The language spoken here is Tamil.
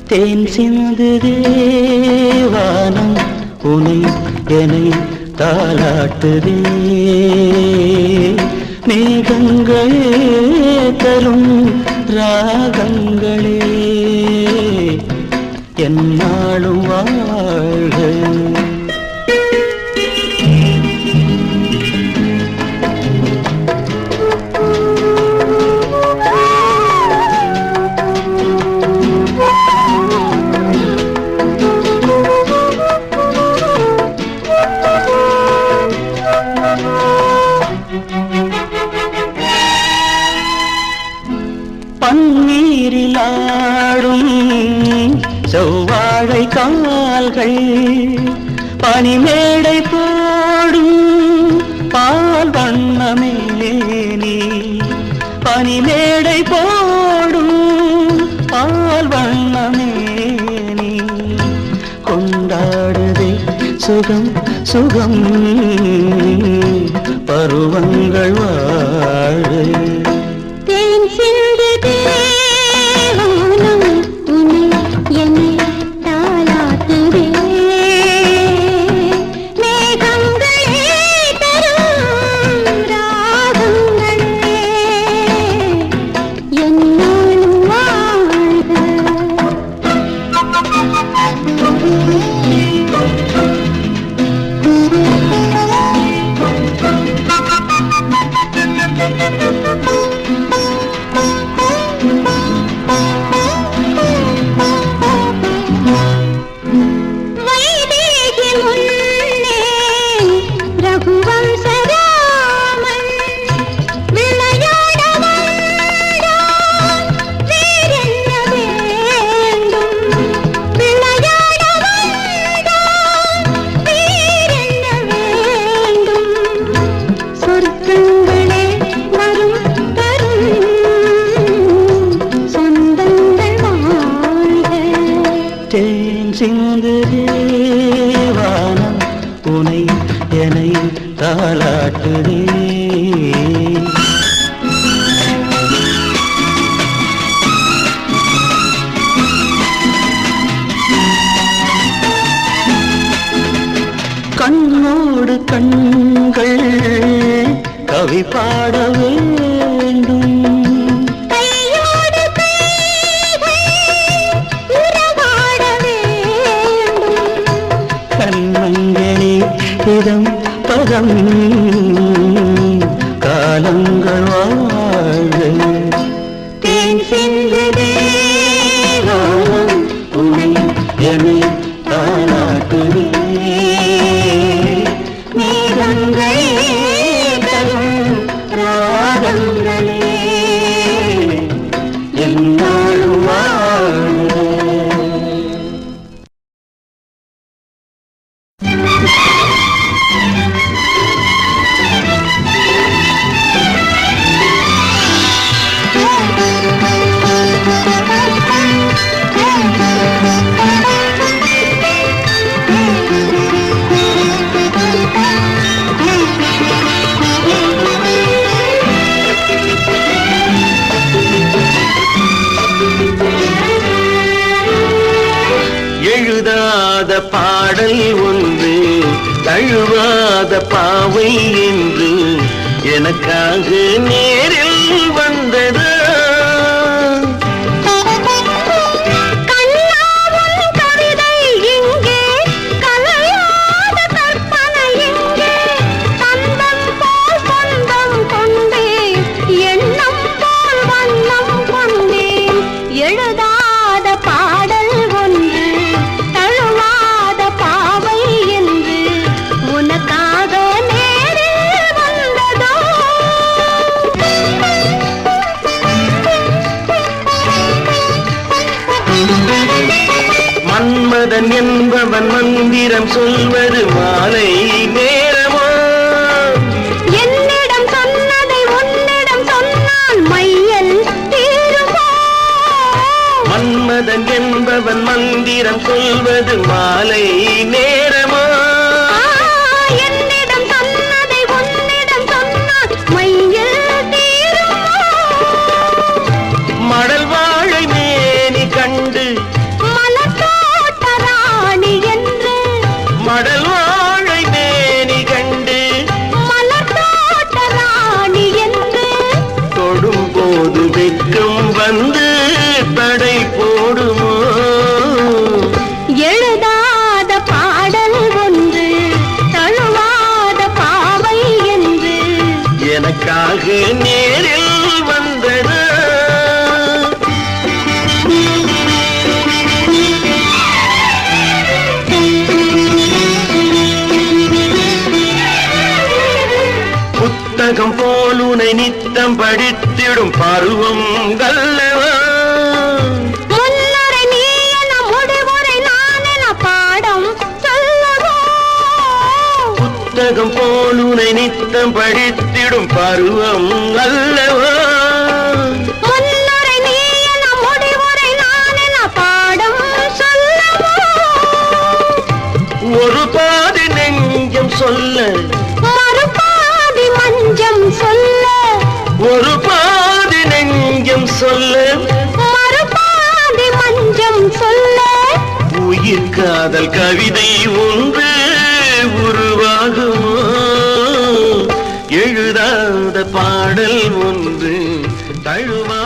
தேன் சிந்து தேவானம் உனை என்னை தாலாட்டுதே மேகங்களே தரும் ராகங்களே என்னாலும் வாழ்க பன்னீரிலாடும் செவ்வாழை கால்கள் பனிமேடை போடும் பால் வண்ணமேனி பனிமேடை போடும் பால் வண்ணமேனி கொண்டாடுதே சுகம் சுகம் பருவங்கள் வாழ தேன் சிந்து தேவானம் உனை என்னை தாலாட்டுதே மேகங்களே தரும் ராகங்களே என்னாலும் வாழ்க வைதேகி முன்னே ரகுவம்சராமன் விளையாட வந்தான் வேறென்ன வேண்டும் விளையாட வந்தான் வேறென்ன வேண்டும் சொர்க்கங்களே வரும் தரும் சொந்தங்கள் வாழ்க தேன் சிந்து தேவானம் உனை என்னை தாலாட்டுதே கண்ணோடு கண்கள் கவி பாட வேண்டும் கையோடு கைகள் உறவாட வேண்டும் கண்ணங்களே இதம் பதம் காலங்கள் வாழ தேன் சிந்து தேவானம் உனை என்னை தாலாட்டுதே மேகங்களே தரும் ராகங்களே என்னாலும் வாழ எழுதாத பாடல் ஒன்று தழுவாத பாவை என்று எனக்காக நேரில் வந்தது கண்ணாவும் கவிதை இங்கே கலையாத கற்பனை இங்கே தந்தம் போல் சொந்தம் கொண்டேன் எண்ணம் போல் வண்ணம் கொண்டேன் எழுதாத பாடல் ஒன்று தழுவாத பாவை என்று உனக்காக நேரில் வந்ததோ மன்மதன் என்பவன் மந்திரம் சொல்வது மாலை நேரமோ என்னிடம் சொன்னதை உன்னிடம் சொன்னால் மையல் தீருமோ மன்மதன் என்பவன் மந்திரம் சொல்வது மாலை நேரமோ என்னிடம் சொன்னதை உன்னிடம் சொன்னால் மையல் தீருமோ மடல் வாழை மேனி கண்டு மனதில் வெட்கம் வந்து தடை போடுமோ? எழுதாத பாடல் ஒன்று தழுவாத பாவை என்று எனக்காக நேரில் வந்தது. புத்தகம் போல் உனை நித்தம் படித்திடும் பருவம் அல்லவா? முன்னுரை நீ என முடிவுரை நான் என பாடம் சொல்லவோ? புத்தகம் போல் உனை நித்தம் படித்திடும் பருவம் அல்லவா? முன்னுரை நீ என முடிவுரை நான் என பாடம் சொல்லவோ? ஒரு பாதி நெஞ்சம் சொல்ல, மறுபாதி மஞ்சம் சொல்ல, ஒரு பாதி நெஞ்சம் சொல்ல, மறுபாதி மஞ்சம் சொல்ல, உயிர் காதல் கவிதை ஒன்று உருவாகுமோ? எழுதாத பாடல் ஒன்று தழுவா